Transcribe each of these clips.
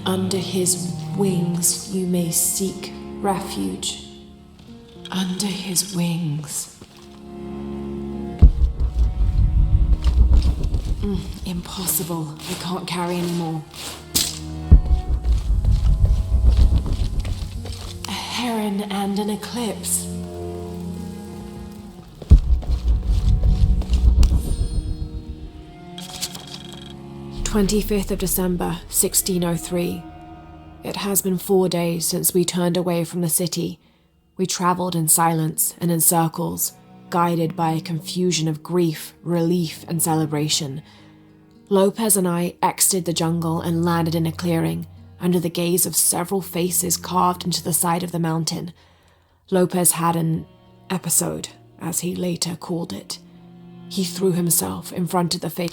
under his wings you may seek refuge. Under his wings. Impossible. I can't carry anymore. A heron and an eclipse. December 1603. It has been 4 days since we turned away from the city. We travelled in silence and in circles, guided by a confusion of grief, relief, and celebration. Lopez and I exited the jungle and landed in a clearing, under the gaze of several faces carved into the side of the mountain. Lopez had an episode, as he later called it. He threw himself in front of the face.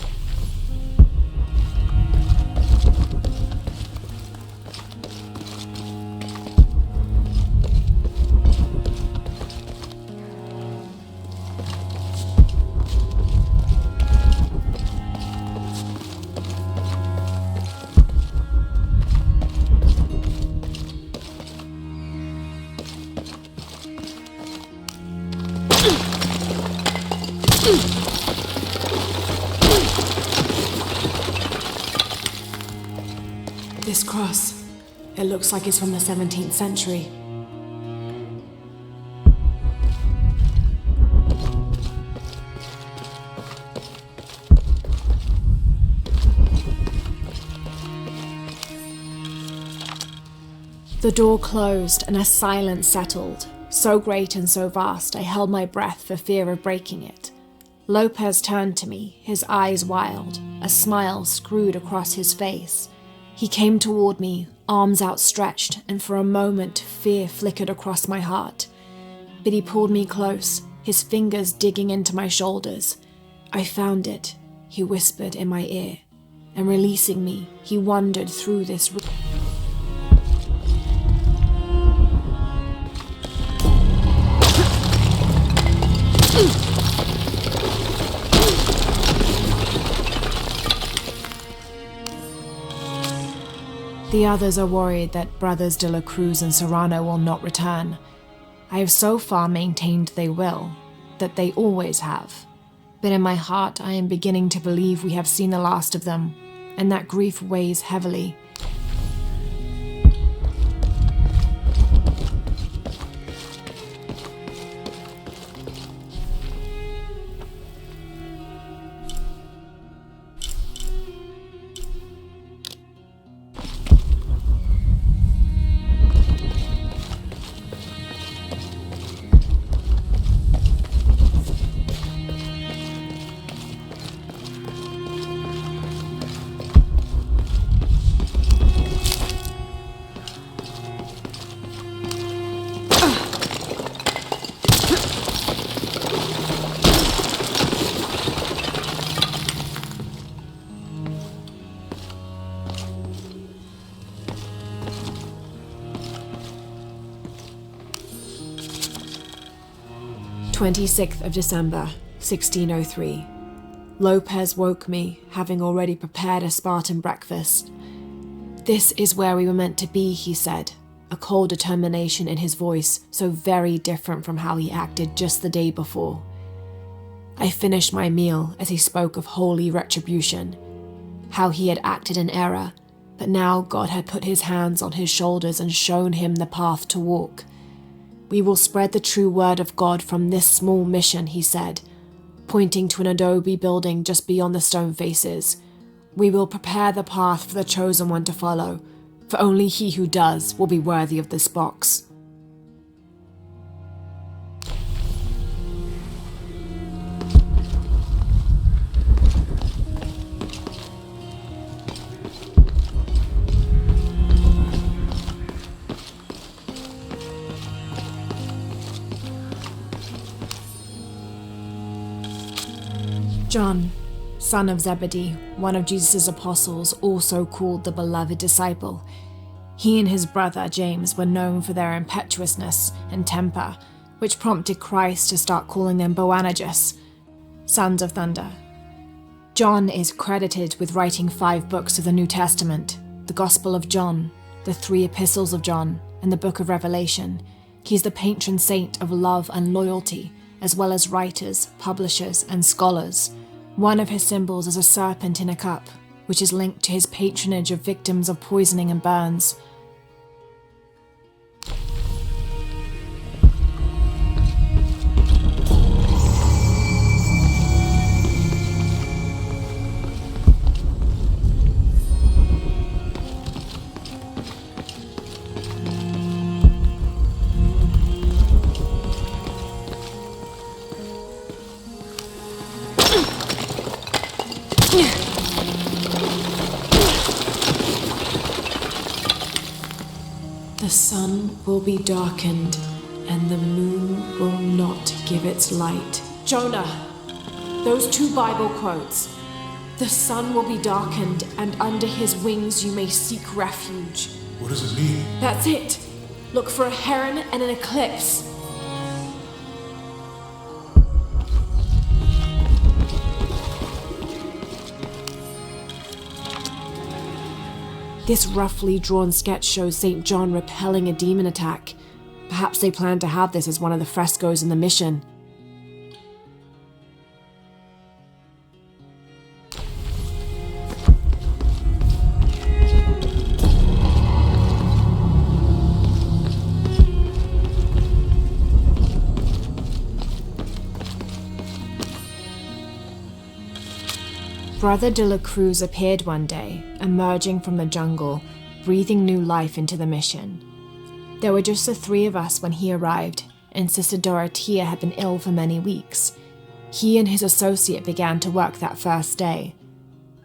This cross, it looks like it's from the 17th century. The door closed and a silence settled, so great and so vast I held my breath for fear of breaking it. Lopez turned to me, his eyes wild, a smile screwed across his face. He came toward me, arms outstretched, and for a moment fear flickered across my heart. But he pulled me close, his fingers digging into my shoulders. I found it, he whispered in my ear, and releasing me, he wandered through this room. The others are worried that Brothers de la Cruz and Serrano will not return. I have so far maintained they will, that they always have. But in my heart I am beginning to believe we have seen the last of them, and that grief weighs heavily. December 26th, 1603. Lopez woke me, having already prepared a Spartan breakfast. "This is where we were meant to be," he said, a cold determination in his voice so very different from how he acted just the day before. I finished my meal as he spoke of holy retribution, how he had acted in error, but now God had put his hands on his shoulders and shown him the path to walk. "We will spread the true word of God from this small mission," he said, pointing to an adobe building just beyond the stone faces. "We will prepare the path for the chosen one to follow, for only he who does will be worthy of this box." John, son of Zebedee, one of Jesus' apostles, also called the beloved disciple. He and his brother James were known for their impetuousness and temper, which prompted Christ to start calling them Boanerges, sons of thunder. John is credited with writing 5 books of the New Testament, the Gospel of John, the 3 epistles of John, and the book of Revelation. He's the patron saint of love and loyalty, as well as writers, publishers, and scholars. One of his symbols is a serpent in a cup, which is linked to his patronage of victims of poisoning and burns. The sun will be darkened, and the moon will not give its light. Jonah, those 2 Bible quotes. The sun will be darkened, and under his wings you may seek refuge. What does it mean? That's it. Look for a heron and an eclipse. This roughly drawn sketch shows St. John repelling a demon attack. Perhaps they plan to have this as one of the frescoes in the mission. Brother de la Cruz appeared one day, emerging from the jungle, breathing new life into the mission. There were just the 3 of us when he arrived, and Sister Dorothea had been ill for many weeks. He and his associate began to work that first day.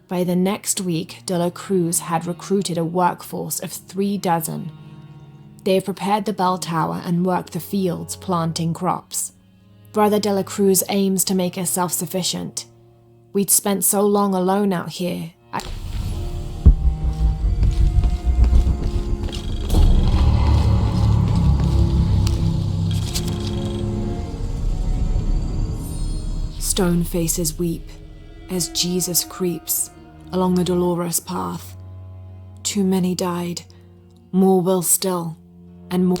By the next week, de la Cruz had recruited a workforce of 3 dozen. They have prepared the bell tower and worked the fields, planting crops. Brother de la Cruz aims to make us self-sufficient. We'd spent so long alone out here. Stone faces weep as Jesus creeps along the dolorous path. Too many died, more will still, and more.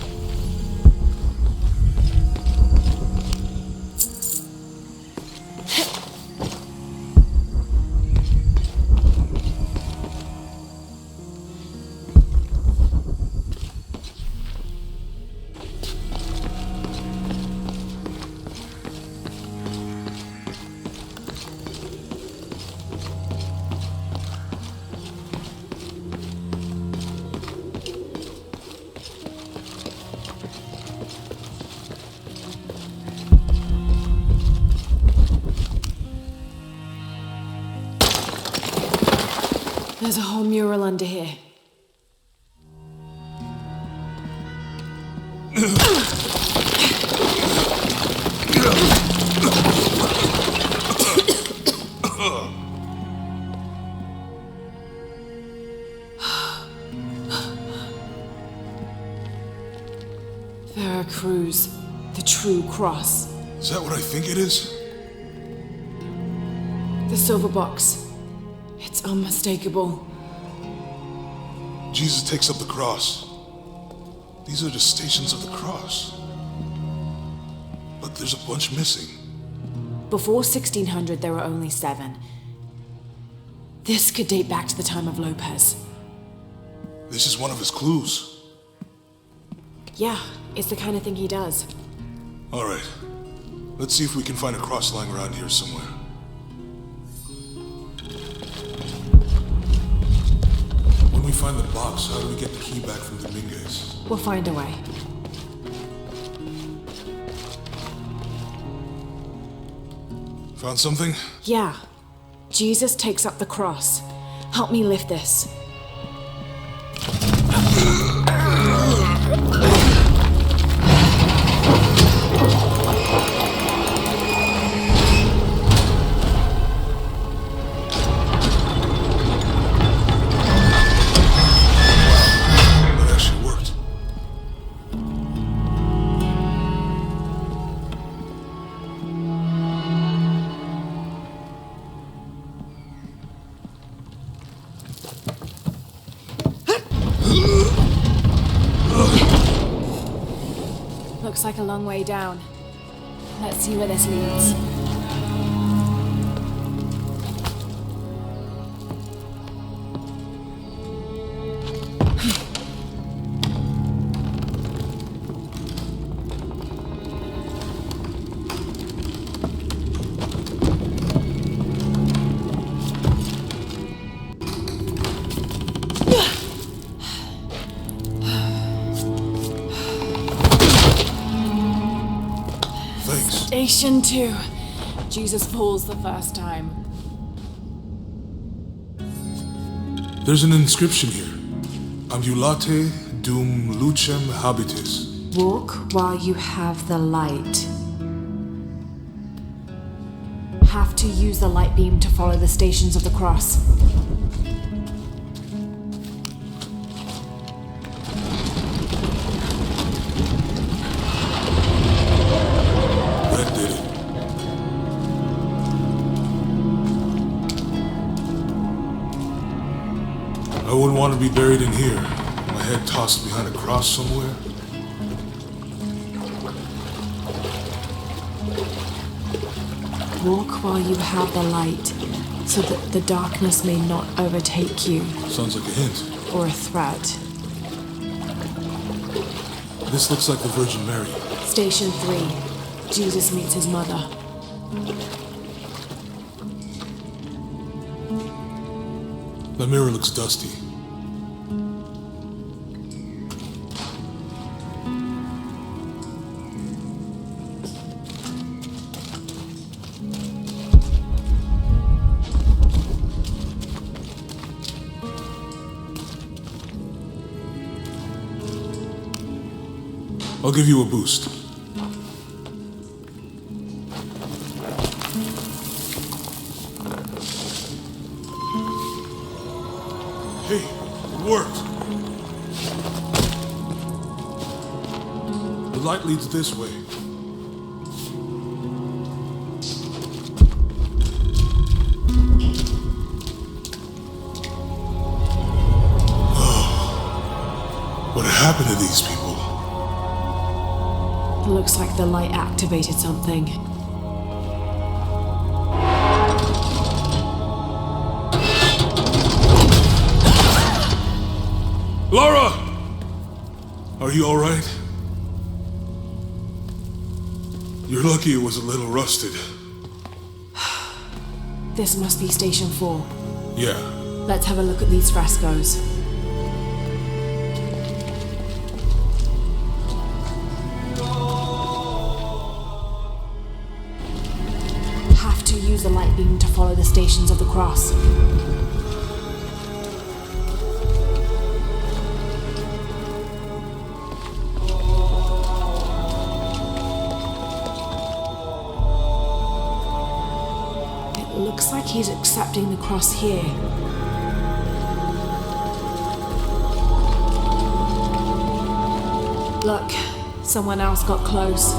There's a whole mural under here. Veracruz, the true cross. Is that what I think it is? The silver box. It's unmistakable. Jesus takes up the cross. These are the stations of the cross. But there's a bunch missing. Before 1600, there were only 7. This could date back to the time of Lopez. This is one of his clues. Yeah, it's the kind of thing he does. All right. Let's see if we can find a cross lying around here somewhere. When we find the box, how do we get the key back from Dominguez? We'll find a way. Found something? Yeah. Jesus takes up the cross. Help me lift this. Looks like a long way down. Let's see where this leads. Station 2. Jesus falls the first time. There's an inscription here. Ambulate dum lucem habitis. Walk while you have the light. Have to use the light beam to follow the stations of the cross. I wouldn't want to be buried in here. My head tossed behind a cross somewhere. Walk while you have the light, so that the darkness may not overtake you. Sounds like a hint. Or a threat. This looks like the Virgin Mary. Station 3. Jesus meets his mother. The mirror looks dusty. I'll give you a boost. Hey, it worked. The light leads this way. Oh, what happened to these people? It looks like the light activated something. Laura! Are you alright? You're lucky it was a little rusted. This must be Station 4. Yeah. Let's have a look at these frescoes. Have to use the light beam to follow the stations of the cross. Looks like he's accepting the cross here. Look, someone else got close.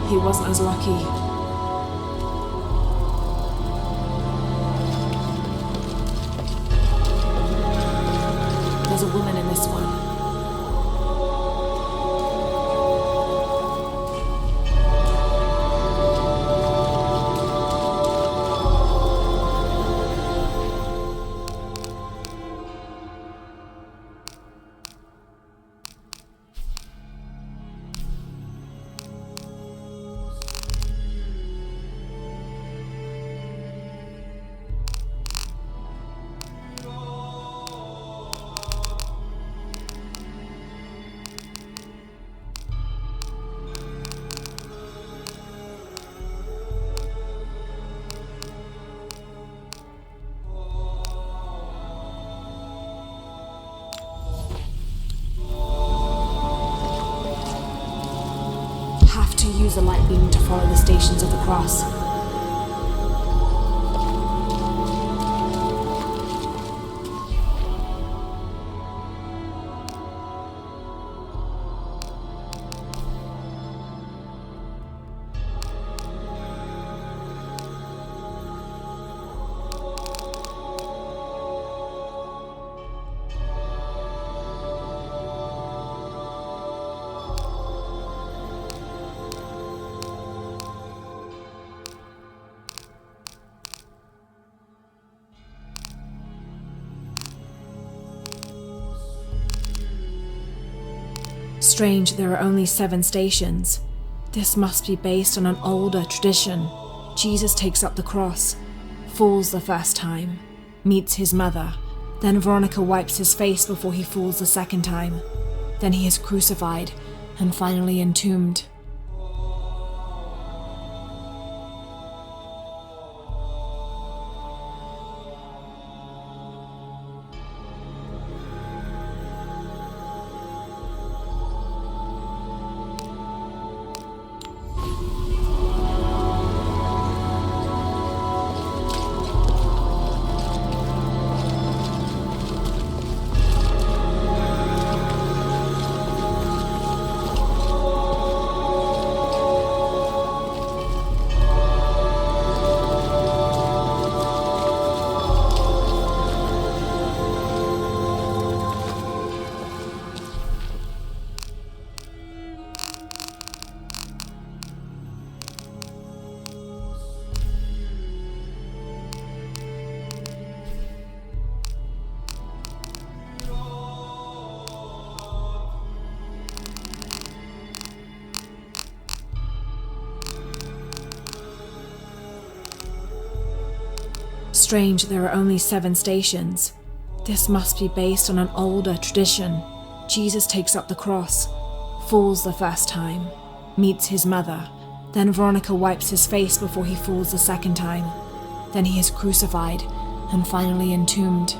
He wasn't as lucky. There's a woman in this one. Use the light beam to follow the stations of the cross. Strange, there are only 7 stations. This must be based on an older tradition. Jesus takes up the cross, falls the first time, meets his mother. Then Veronica wipes his face before he falls the second time. Then he is crucified and finally entombed. Strange, there are only 7 stations. This must be based on an older tradition. Jesus takes up the cross, falls the first time, meets his mother. Then Veronica wipes his face before he falls the second time. Then he is crucified and finally entombed.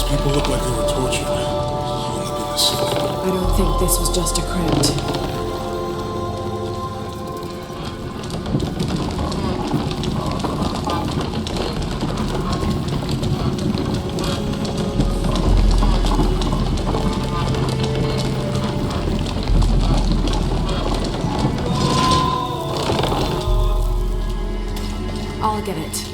People look like they were tortured. Oh my goodness. I don't think this was just a crypt. I'll get it.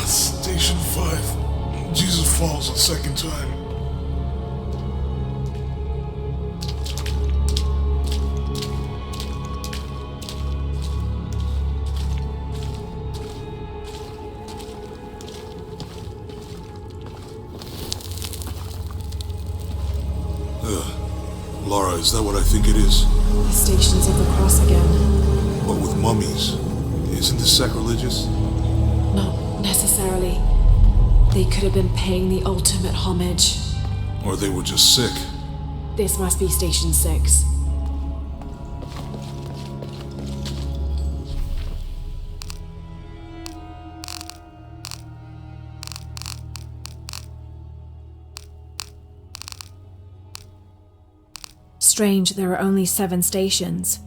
Station 5. Jesus falls the second time. Laura, is that what I think it is? The Stations of the Cross again. But with mummies. Isn't this sacrilegious? Not necessarily. They could have been paying the ultimate homage. Or they were just sick. This must be Station 6. Strange, there are only 7 stations.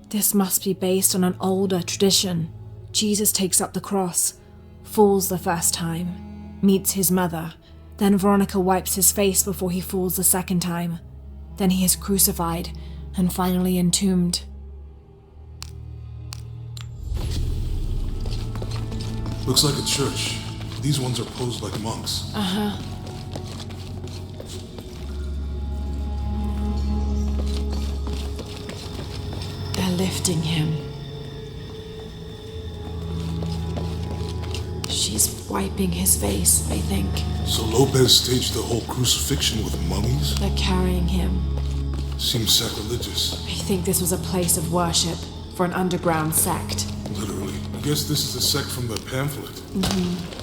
This must be based on an older tradition. Jesus takes up the cross, falls the first time, meets his mother. Then Veronica wipes his face before he falls the second time. Then he is crucified and finally entombed. Looks like a church. These ones are posed like monks. Uh-huh. They're lifting him. She's wiping his face, I think. So Lopez staged the whole crucifixion with mummies? They're carrying him. Seems sacrilegious. I think this was a place of worship for an underground sect. Literally. I guess this is a sect from the pamphlet. Mm-hmm.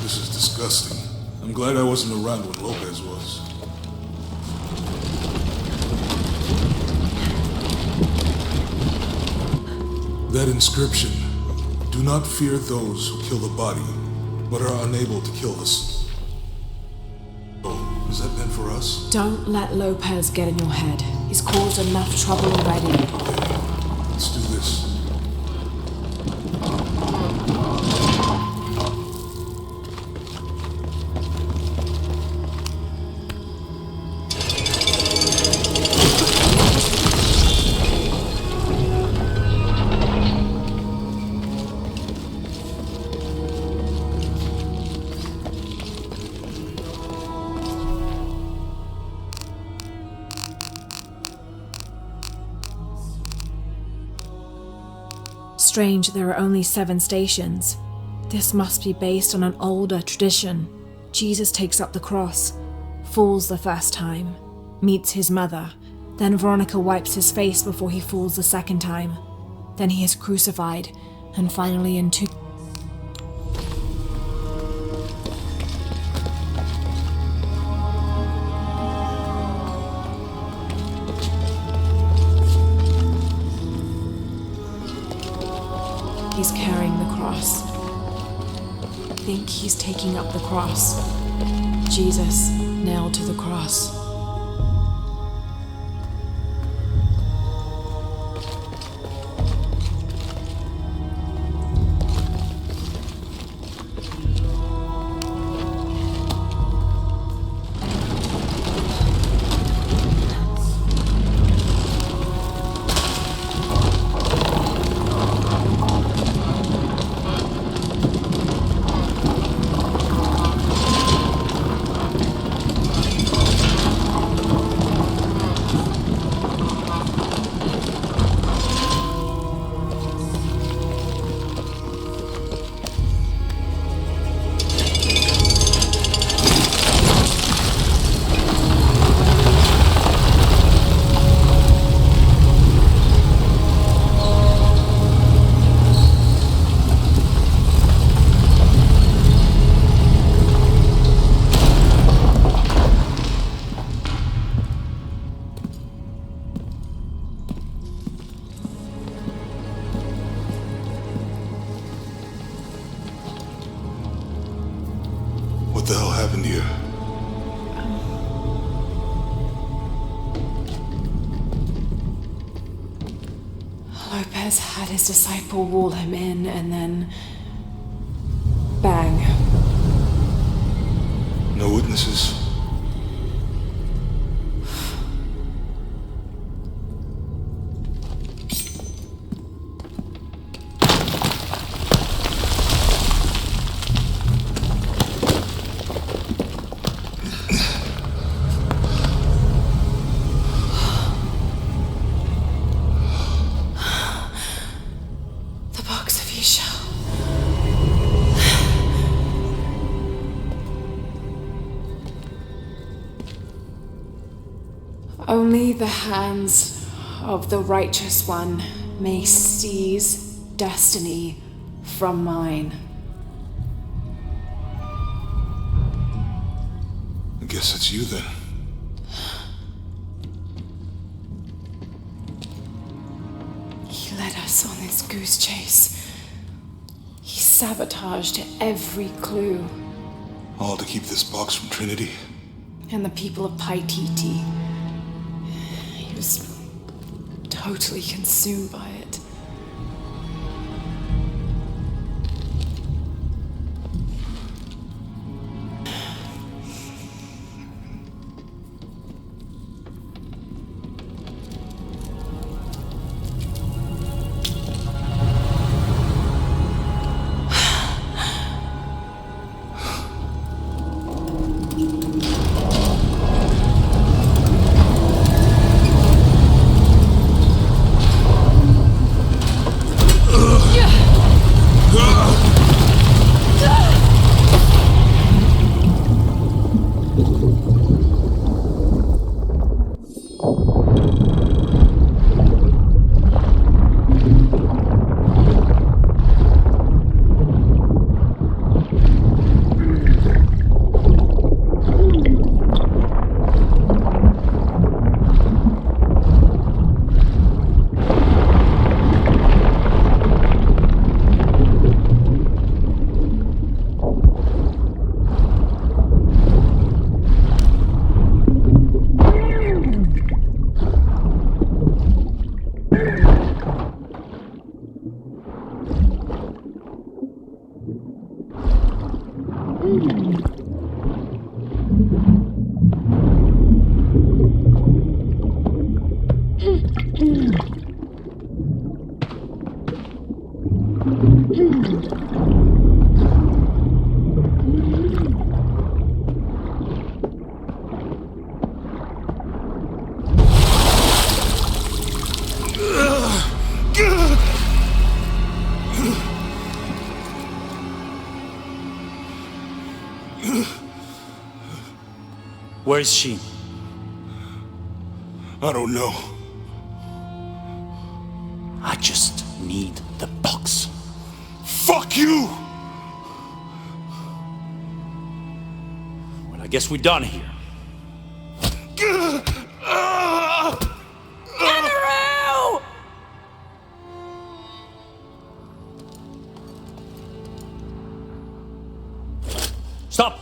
This is disgusting. I'm glad I wasn't around when Lopez was. That inscription, do not fear those who kill the body, but are unable to kill us. Oh, is that meant for us? Don't let Lopez get in your head. He's caused enough trouble already. Okay, let's do this. strange there are only 7 stations. This must be based on an older tradition. Jesus takes up the cross, falls the first time, meets his mother. Then Veronica wipes his face before he falls the second time. Then he is crucified, and finally entombed. He's carrying the cross. I think he's taking up the cross. Jesus nailed to the cross. What the hell happened here? Lopez had his disciple wall him in, and then... bang. No witnesses? Only the hands of the righteous one may seize destiny from mine. I guess it's you then. He led us on this goose chase. He sabotaged every clue. All to keep this box from Trinity? And the people of Paititi. He was totally consumed by it. Where is she? I don't know. I just need the box. Fuck you! Well, I guess we're done here. Andrew! Stop!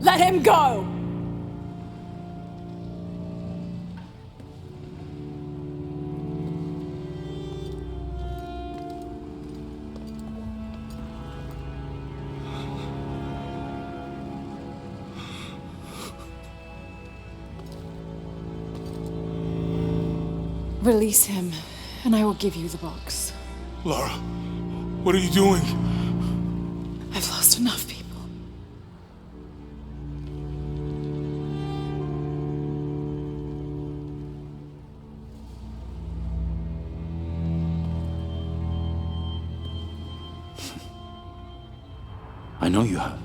Let him go! Release him, and I will give you the box. Lara, what are you doing? I've lost enough people. I know you have.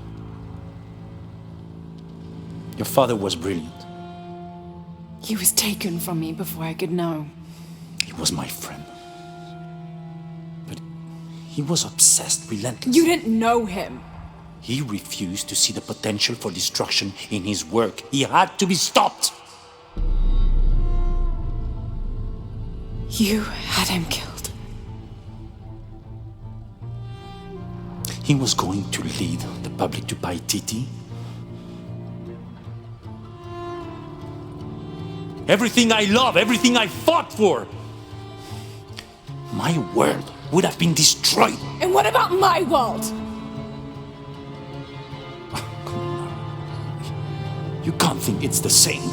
Your father was brilliant. He was taken from me before I could know. He was my friend. But he was obsessed, relentless. You didn't know him. He refused to see the potential for destruction in his work. He had to be stopped. You had him killed. He was going to lead the public to Paititi. Everything I love, everything I fought for. My world would have been destroyed. And what about my world? You can't think it's the same.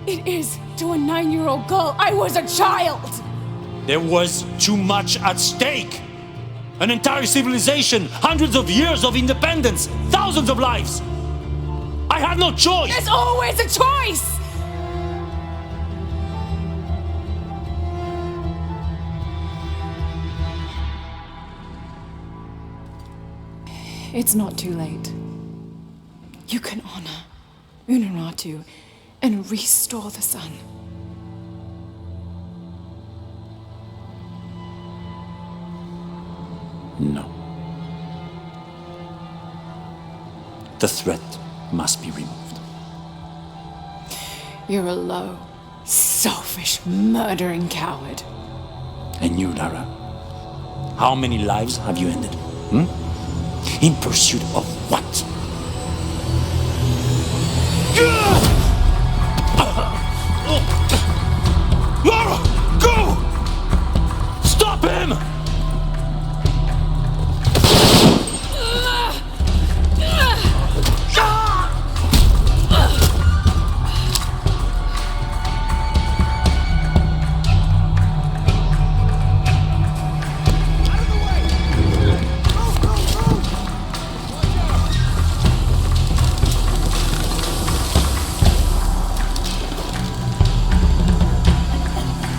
It is to a 9-year-old girl. I was a child. There was too much at stake. An entire civilization, hundreds of years of independence, thousands of lives. I had no choice. There's always a choice. It's not too late. You can honor Unuratu and restore the sun. No. The threat must be removed. You're a low, selfish, murdering coward. And you, Lara? How many lives have you ended? In pursuit of what? Lara, go! Stop him!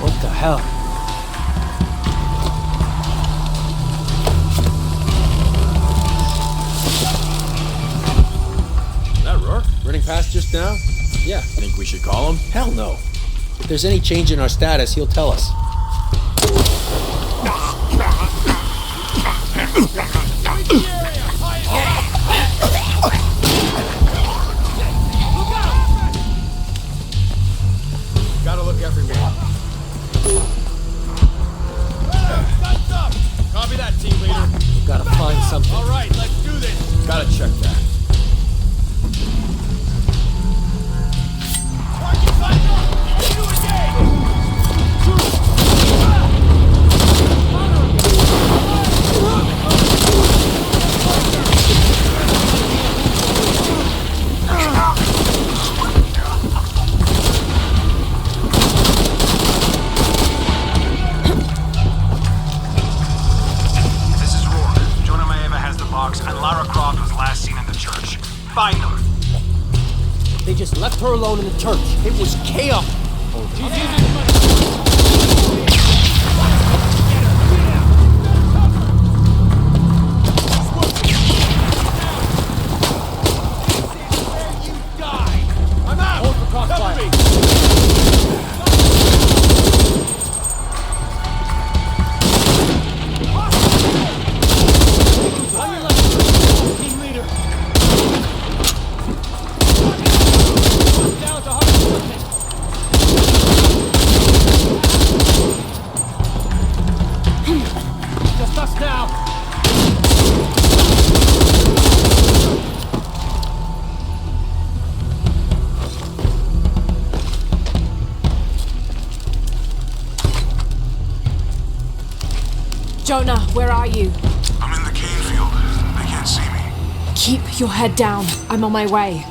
What the hell? That Rourke? Running past just now? Yeah. Think we should call him? Hell no. If there's any change in our status, he'll tell us. Gotta look everywhere. Guns up! Copy that, team leader. Gotta find something. All right, let's do this. Gotta check that. Target sighted up! Into engage! This is Rourke. Jonah Maeva has the box, and Lara Croft was last seen in the church. Find her. They just left her alone in the church. It was chaos. Jonah, where are you? I'm in the cane field. They can't see me. Keep your head down. I'm on my way.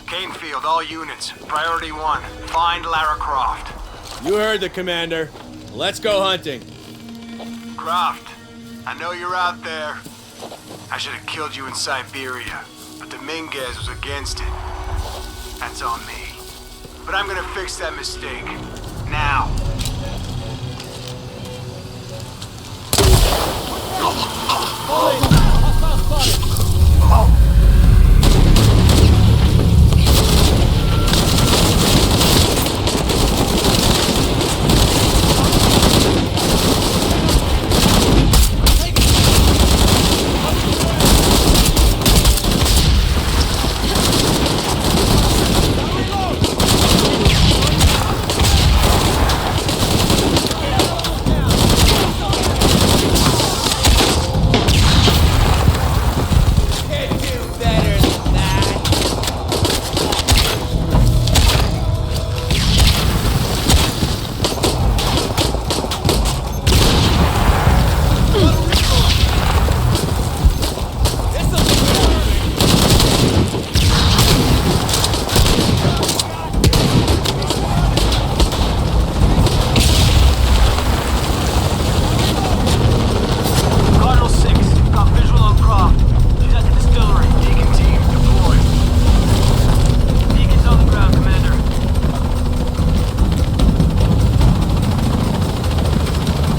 Canefield, all units. Priority 1. Find Lara Croft. You heard the commander. Let's go hunting. Croft, I know you're out there. I should have killed you in Siberia, but Dominguez was against it. That's on me. But I'm gonna fix that mistake. Now.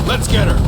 Let's get her.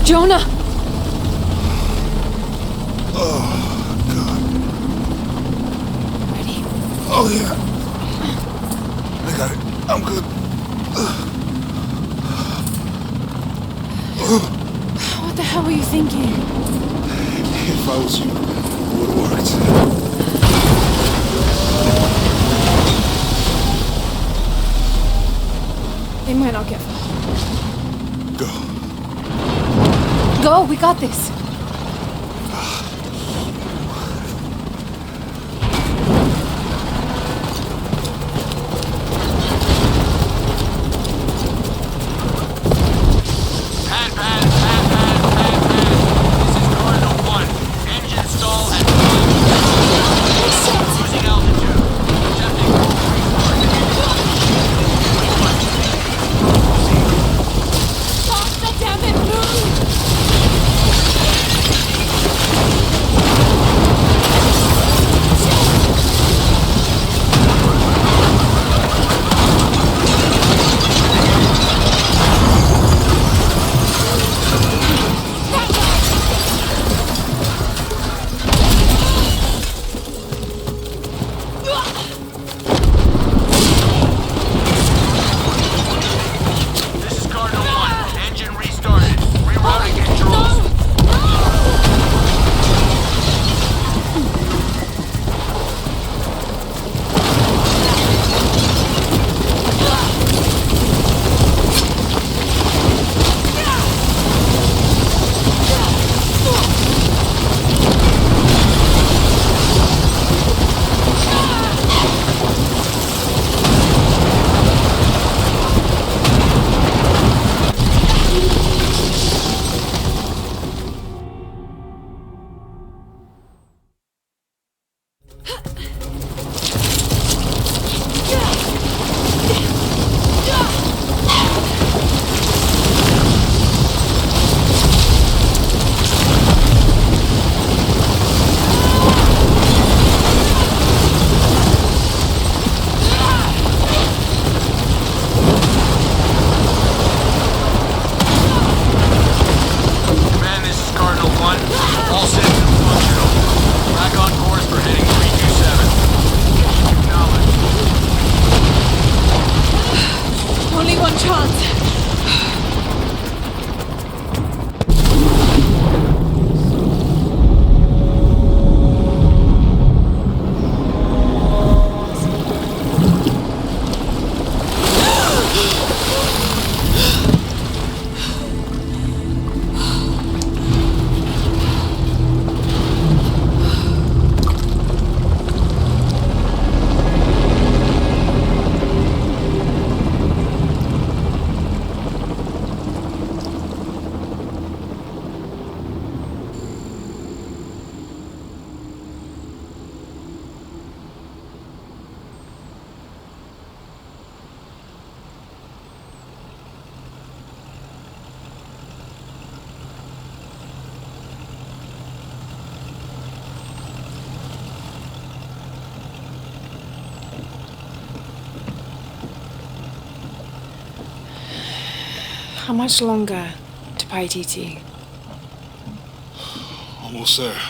Jonah! Oh, God. Ready? Oh, yeah. got it. I'm good. What the hell were you thinking? If I was you, it would have worked. They might not get far. Go. Go, we got this. How much longer to Paititi? Almost there.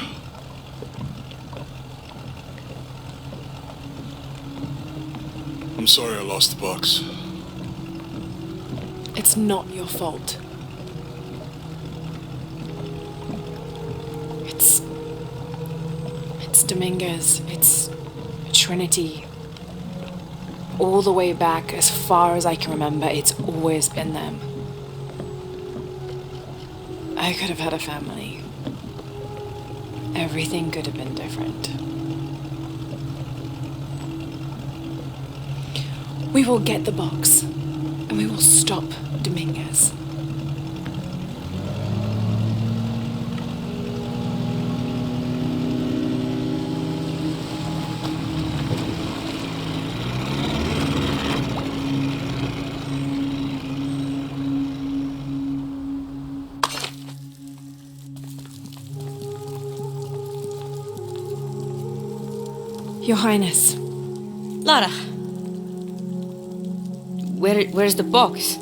I'm sorry I lost the box. It's not your fault. It's Dominguez. It's Trinity. All the way back, as far as I can remember, it's always been them. I could have had a family. Everything could have been different. We will get the box, and we will stop Dominguez. Your Highness. Lara. Where's the box?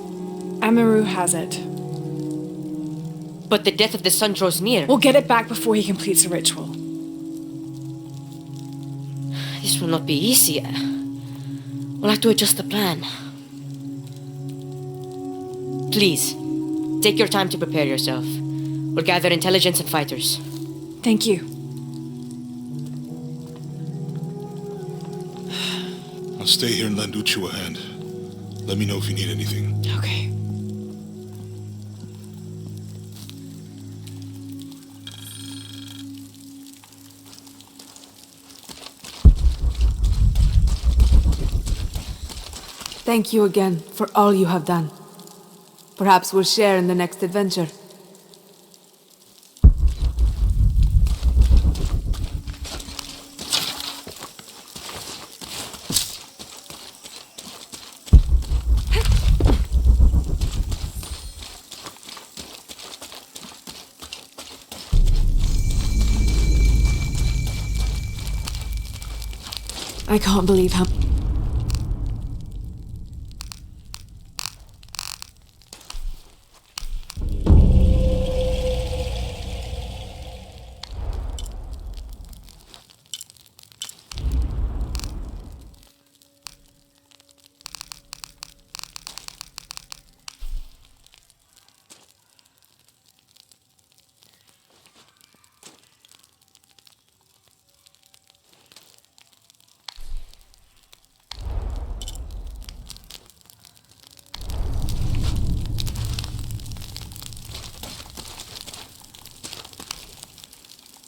Amaru has it. But the death of the sun draws near. We'll get it back before he completes the ritual. This will not be easy. We'll have to adjust the plan. Please, take your time to prepare yourself. We'll gather intelligence and fighters. Thank you. I'll stay here and lend Uchu a hand. Let me know if you need anything. Okay. Thank you again for all you have done. Perhaps we'll share in the next adventure. I can't believe how...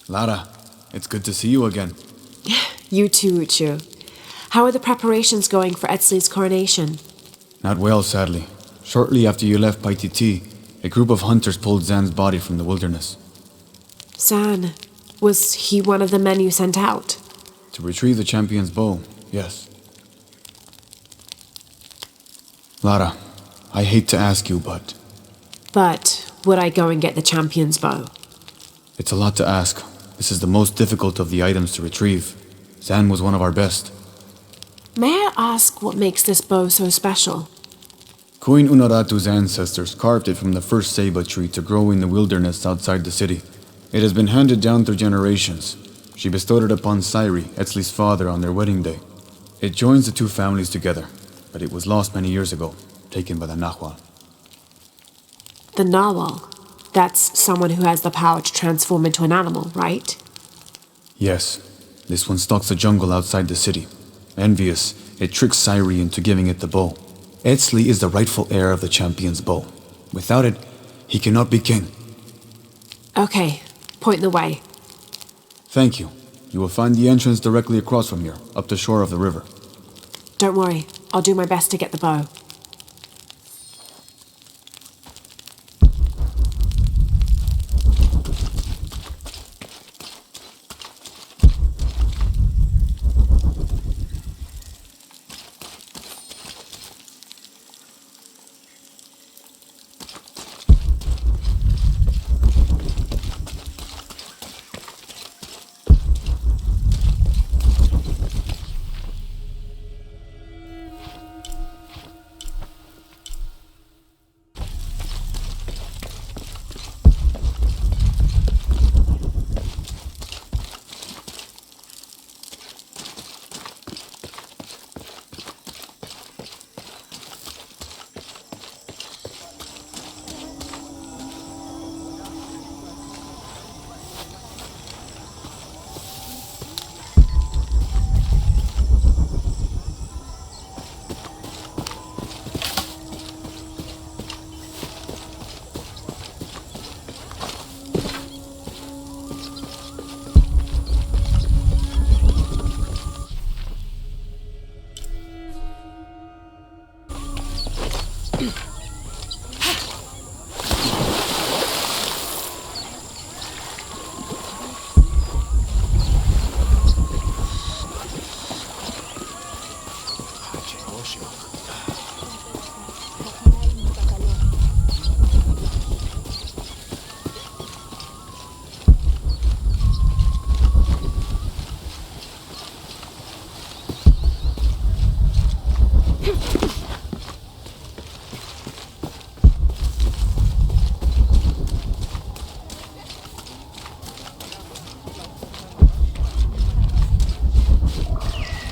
Lara, it's good to see you again. You too, Uchu. How are the preparations going for Etzli's coronation? Not well, sadly. Shortly after you left Paititi, a group of hunters pulled Zan's body from the wilderness. Zan, was he one of the men you sent out? To retrieve the champion's bow, yes. Lara, I hate to ask you, but But would I go and get the champion's bow? it's a lot to ask. This is the most difficult of the items to retrieve. Zan was one of our best. May I ask what makes this bow so special? Queen Unaratu's ancestors carved it from the first ceiba tree to grow in the wilderness outside the city. It has been handed down through generations. She bestowed it upon Sairi, Etzli's father, on their wedding day. It joins the two families together, but it was lost many years ago, taken by the Nahual. The Nawal. That's someone who has the power to transform into an animal, right? Yes, this one stalks the jungle outside the city. Envious, it tricks Sairi into giving it the bow. Etzli is the rightful heir of the champion's bow. Without it, he cannot be king. Okay, point the way. Thank you. You will find the entrance directly across from here, up the shore of the river. Don't worry, I'll do my best to get the bow.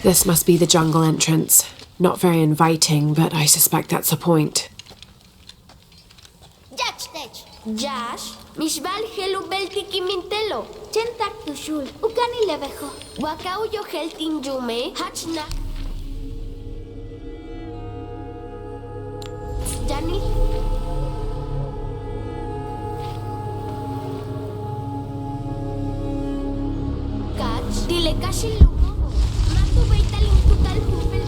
This must be the jungle entrance. Not very inviting, but I suspect that's the point. Jash, Mishbal Helu Beltiki Mintelo, Chentak Tushul, Ukani Levejo, Wakau Yo Heltin Jume, Hachna. Jani. Catch, Dile Kashilu, Matu Baitalin Tutal Humpel.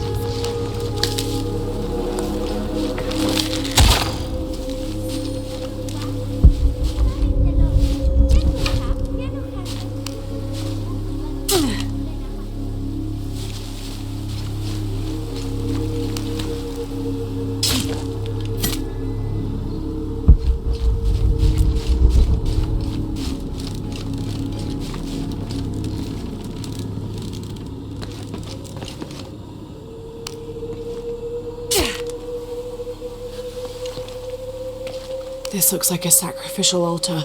This looks like a sacrificial altar.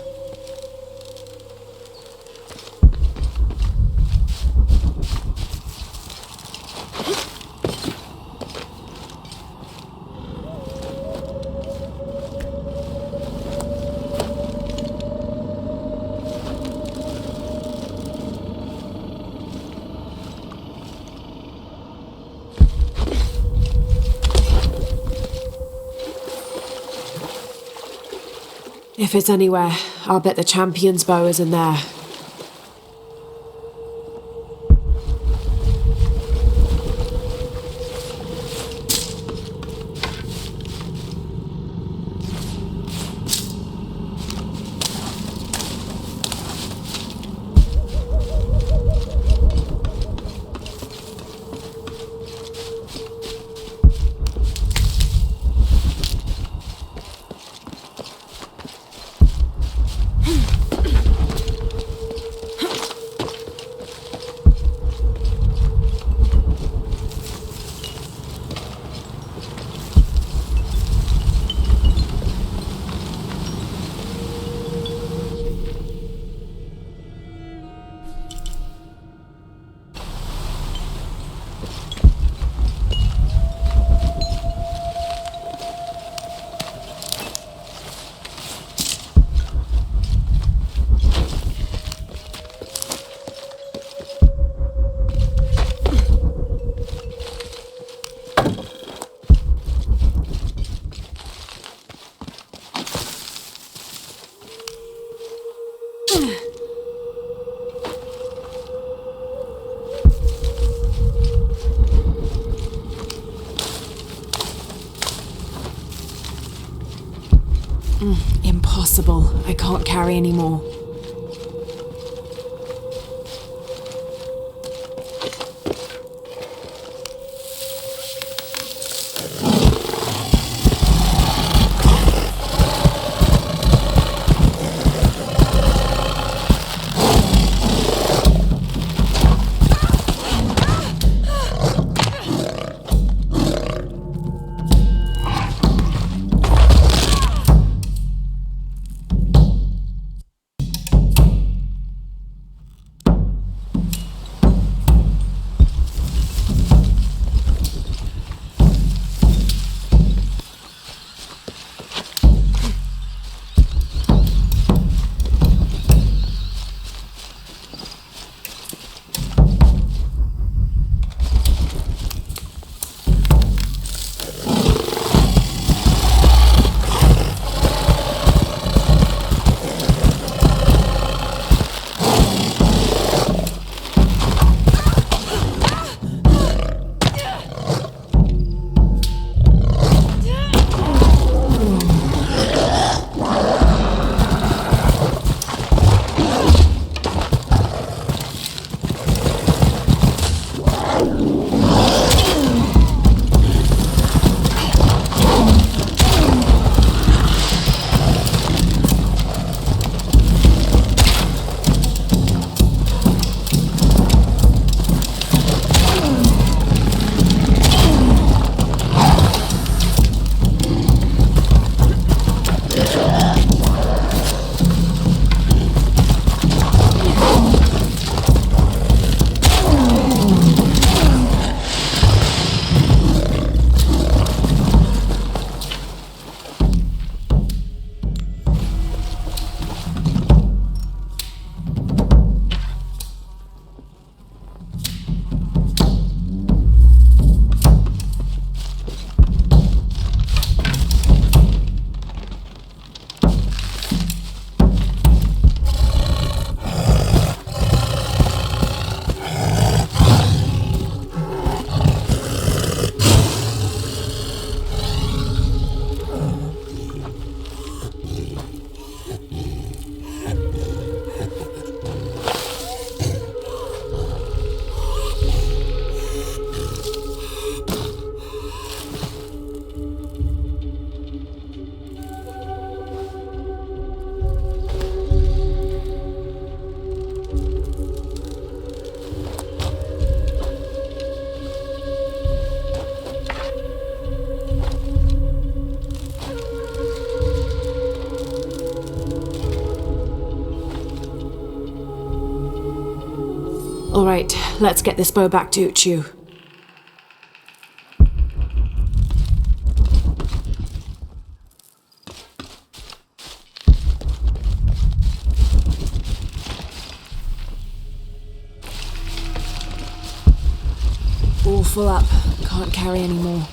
If it's anywhere, I'll bet the champion's bow is in there. Impossible. I can't carry any more. Let's get this bow back to Uchu. All full up. Can't carry any more.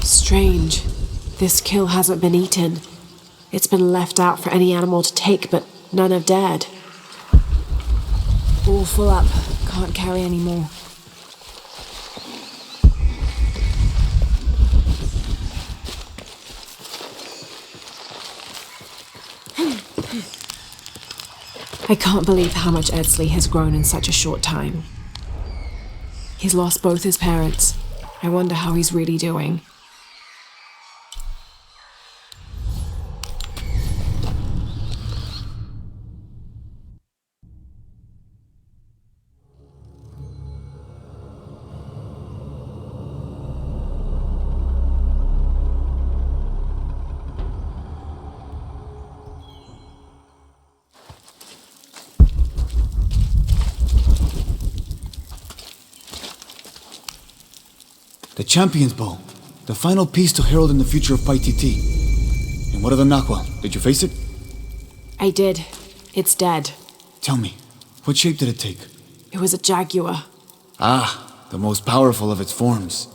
Strange. This kill hasn't been eaten. It's been left out for any animal to take, but none have dared. All full up. Can't carry any more. I can't believe how much Edsli has grown in such a short time. He's lost both his parents. I wonder how he's really doing. The Champion's Bow. The final piece to herald in the future of Paititi. And what of the Nahual? Did you face it? I did. It's dead. Tell me, what shape did it take? It was a jaguar. Ah, the most powerful of its forms.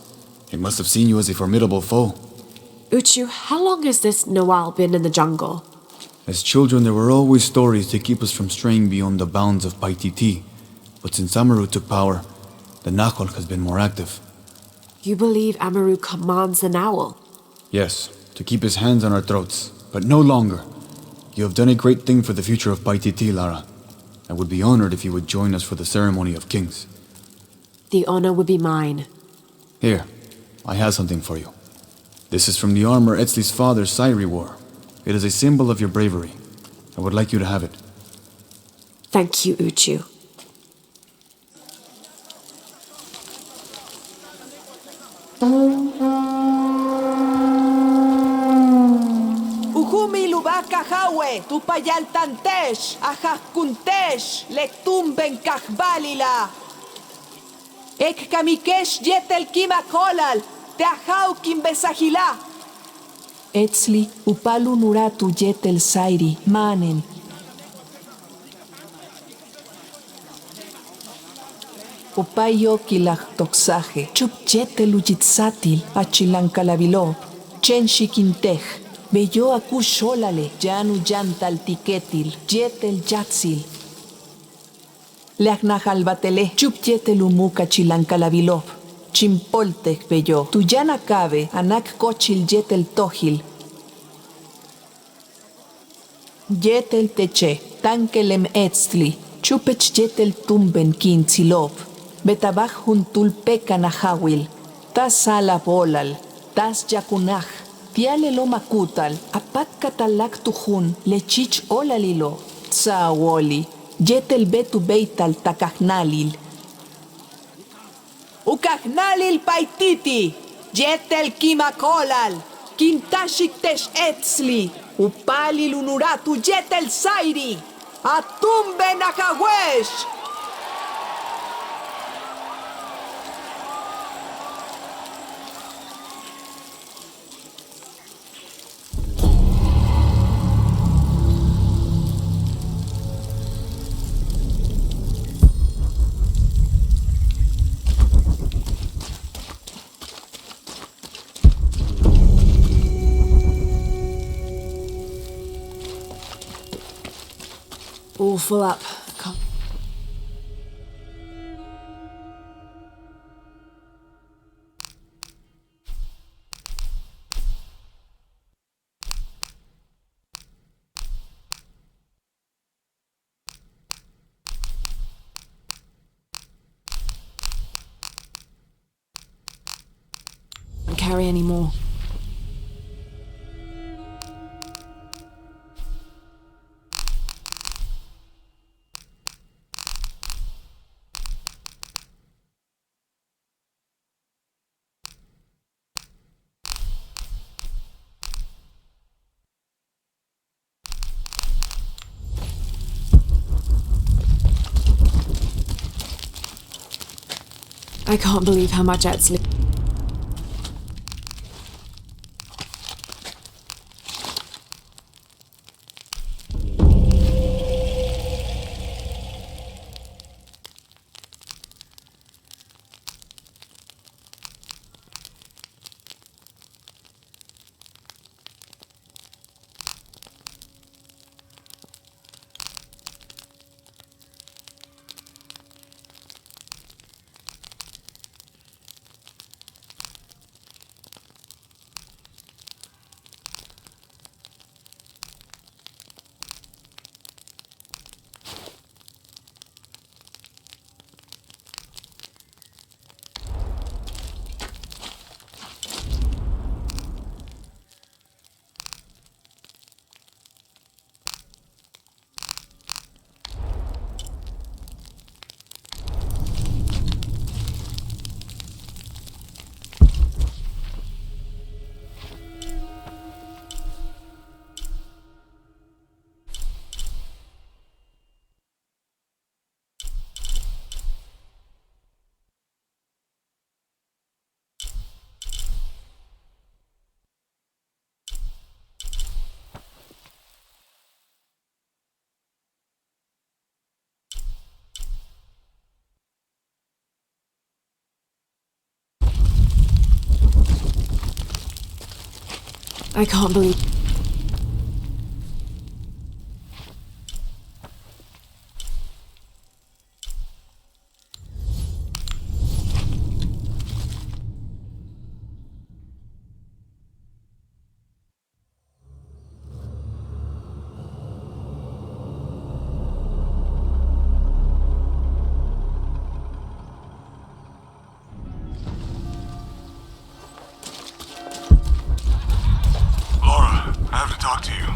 It must have seen you as a formidable foe. Uchu, how long has this Noal been in the jungle? As children, there were always stories to keep us from straying beyond the bounds of Paititi. But since Amaru took power, the Nahual has been more active. You believe Amaru commands the Noal? Yes, to keep his hands on our throats, but no longer. You have done a great thing for the future of Paititi, Lara. I would be honored if you would join us for the ceremony of kings. The honor would be mine. Here, I have something for you. This is from the armor Etzli's father, Sairi, wore. It is a symbol of your bravery. I would like you to have it. Thank you, Uchu. Uhumi lubaka hawe, tupayal tantesh, kuntesh, lektumben kahbalila. Ek kamikesh yetel kima kolal, te ahau kimbesahila. Etzli, upalu nuratu yetel sairi, manen. Upayo kilahtoxaje, chup yetel ujitzatil, achilankalabilo, chen shikintej. Bello aku sholale, janu jantal tiketil, yetel yatsil. Leagnajalbatele, chup yetel umuka chilankalabilop, chimpoltec bello, tuyana cabe, anak cochil yetel tohil. Yetel teche, tankelem etzli, chupech yetel tumben kintzilop, betabaj juntul pecan ajawil, tas ala bolal, tas yakunaj. Tiale lo makutal, apat katalak tujun, lechich olalilo, tsaawoli, yetel betu beital takahnalil. Ukahnalil paititi, Jetel kimakolal, kintashiktesh etzli, upali lunuratu jetel sairi, atumbe nakawesh. All full up. Can't- Can't carry any more. I can't believe how much Etzli. I can't believe. Laura, I have to talk to you.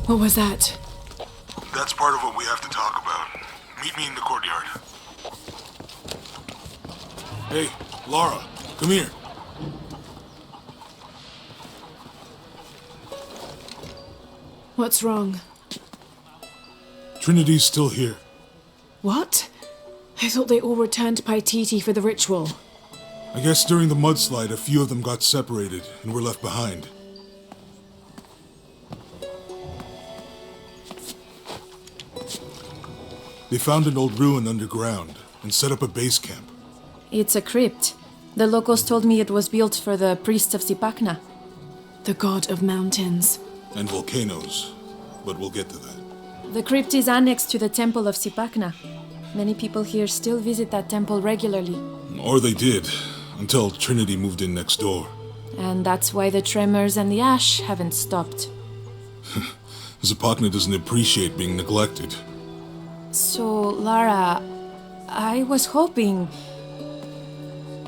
What was that? That's part of what we have to talk about. Meet me in the courtyard. Hey, Laura, come here. What's wrong? Trinity's still here. What? I thought they all returned to Paititi for the ritual. I guess during the mudslide, a few of them got separated and were left behind. They found an old ruin underground and set up a base camp. It's a crypt. The locals told me it was built for the priests of Sipakna. The god of mountains. And volcanoes, but we'll get to that. The crypt is annexed to the temple of Sipakna. Many people here still visit that temple regularly. Or they did, until Trinity moved in next door. And that's why the tremors and the ash haven't stopped. Zapakna doesn't appreciate being neglected. So, Lara, I was hoping...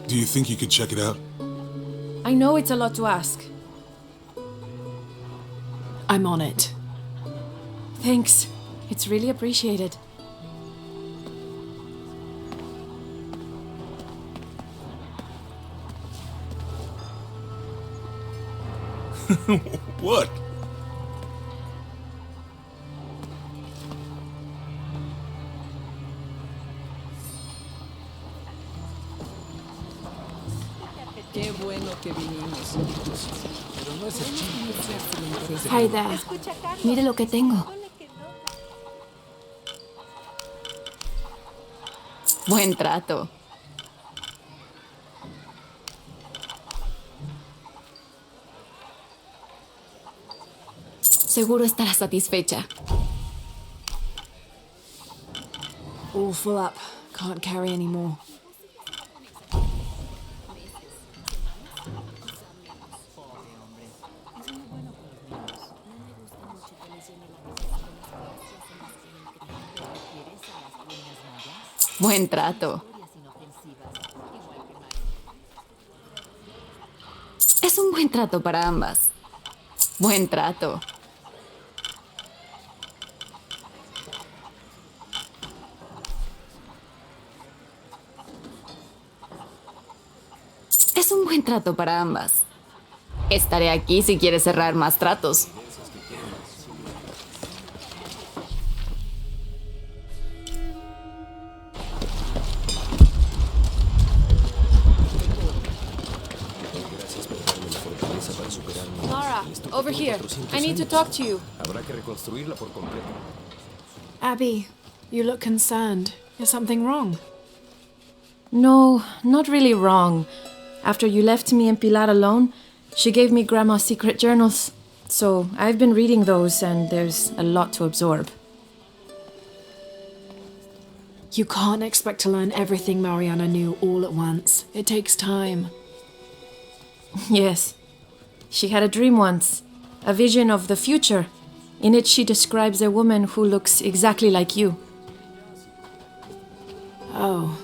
Do you think you could check it out? I know it's a lot to ask. I'm on it. Thanks. It's really appreciated. What? Qué bueno que vinimos. Pero no es el chiste. Hi there. Mire lo que tengo. Buen trato. Seguro estará satisfecha. All full up. Can't carry any more. Buen trato. Es un buen trato para ambas. Buen trato. Es un buen trato para ambas. Estaré aquí si quieres cerrar más tratos. Lara, over here. I need to talk to you. Habrá que reconstruirla por completo. Abby, you look concerned. Is something wrong? No, not really wrong. After you left me and Pilar alone, she gave me Grandma's secret journals. So I've been reading those, and there's a lot to absorb. You can't expect to learn everything Mariana knew all at once. It takes time. Yes. She had a dream once, a vision of the future. In it, she describes a woman who looks exactly like you. Oh.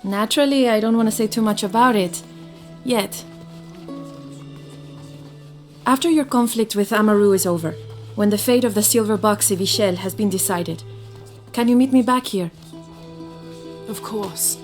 Naturally, I don't want to say too much about it. Yet. After your conflict with Amaru is over, when the fate of the silver box Evichel has been decided, can you meet me back here? Of course.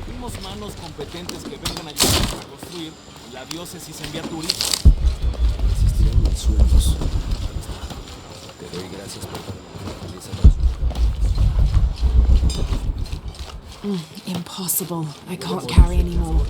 Pedimos manos competentes que vengan a ayudarnos a construir y la diócesis envía turistas. Existirán mis sueños. Te doy gracias por darme la fortaleza para superar. Impossible. I can't carry anymore.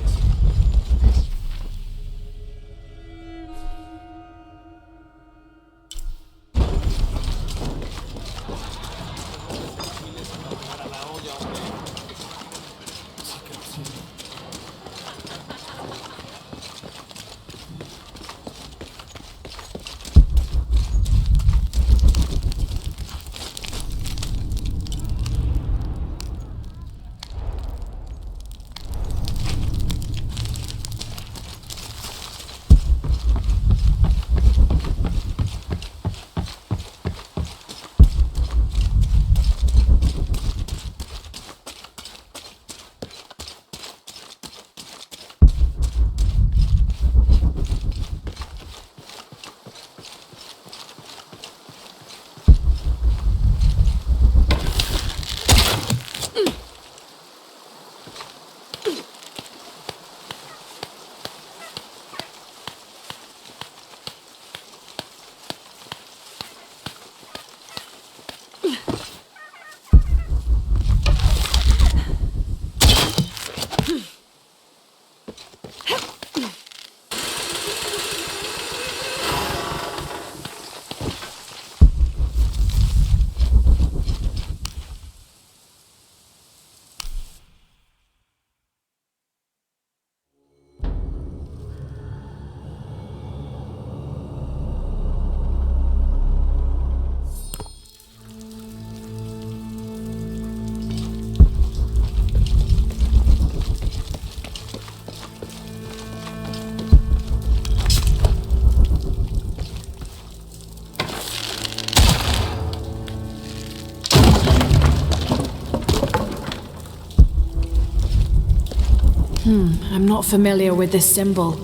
I'm not familiar with this symbol.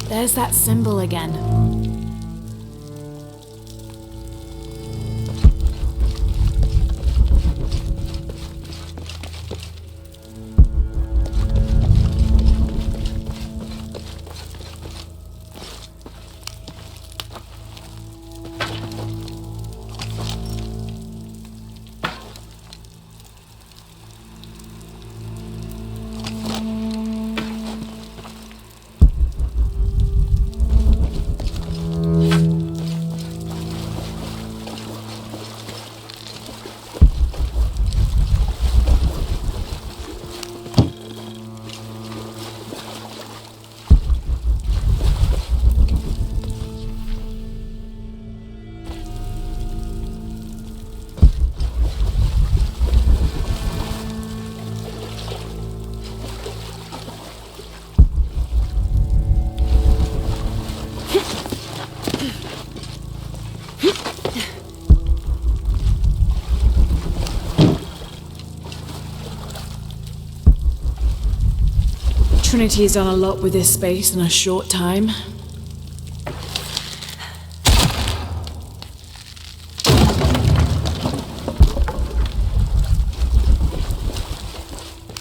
There's that symbol again. Trinity's done a lot with this space in a short time.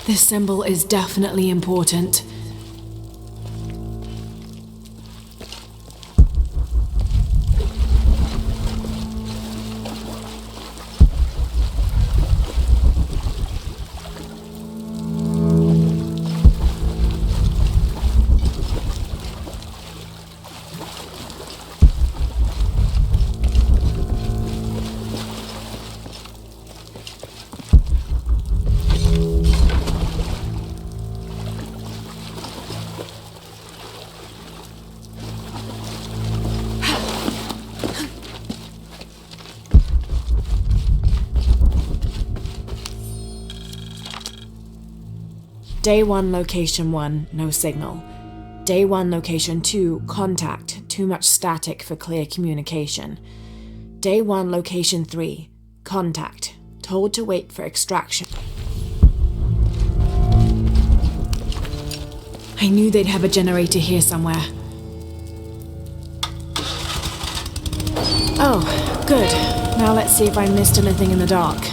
This symbol is definitely important. Day 1, location 1, no signal. Day 1, location 2, contact, too much static for clear communication. Day 1, location 3, contact, told to wait for extraction. I knew they'd have a generator here somewhere. Oh, good. Now let's see if I missed anything in the dark.